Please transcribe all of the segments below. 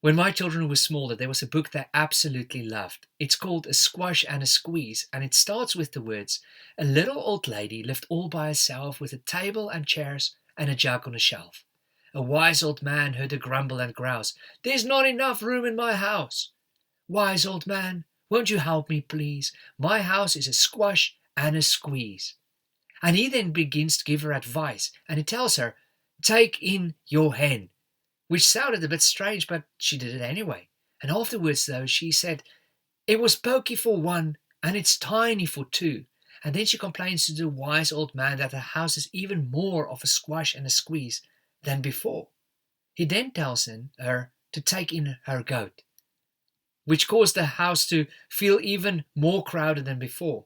When my children were smaller, there was a book they absolutely loved. It's called A Squash and a Squeeze, and it starts with the words, "A little old lady lived all by herself with a table and chairs and a jug on a shelf. A wise old man heard her grumble and grouse, 'There's not enough room in my house. Wise old man, won't you help me, please? My house is a squash and a squeeze.'" And he then begins to give her advice, and he tells her, "Take in your hen," which sounded a bit strange, but she did it anyway. And afterwards, though, she said, "It was pokey for one, and it's tiny for two." And then she complains to the wise old man that her house is even more of a squash and a squeeze than before. He then tells her to take in her goat, which caused the house to feel even more crowded than before.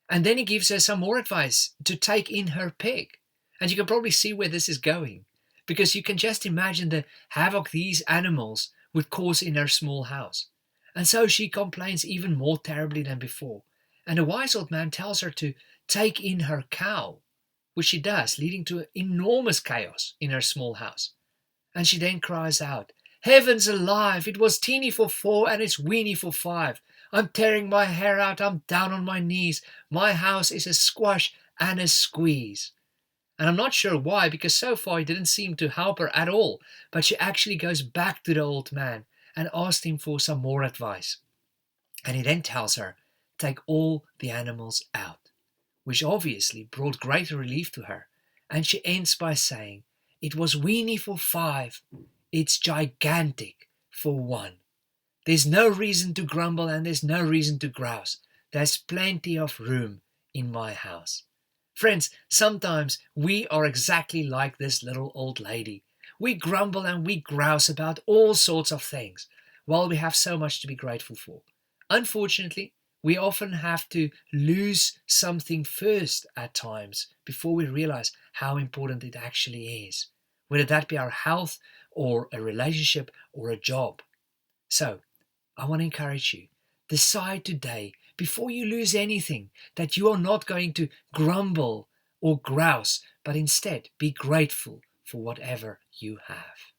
And then he gives her some more advice to take in her pig. And you can probably see where this is going, because you can just imagine the havoc these animals would cause in her small house. And so she complains even more terribly than before. And the wise old man tells her to take in her cow, which she does, leading to enormous chaos in her small house. And she then cries out, "Heavens alive, it was teeny for four and it's weeny for five. I'm tearing my hair out, I'm down on my knees. My house is a squash and a squeeze." And I'm not sure why, because so far he didn't seem to help her at all. But she actually goes back to the old man and asks him for some more advice. And he then tells her, "Take all the animals out," which obviously brought great relief to her. And she ends by saying, "It was weeny for five, it's gigantic for one. There's no reason to grumble and there's no reason to grouse. There's plenty of room in my house." Friends, sometimes we are exactly like this little old lady. We grumble and we grouse about all sorts of things, while we have so much to be grateful for. Unfortunately, we often have to lose something first at times before we realize how important it actually is, whether that be our health or a relationship or a job. So, I want to encourage you, decide today, before you lose anything, that you are not going to grumble or grouse, but instead be grateful for whatever you have.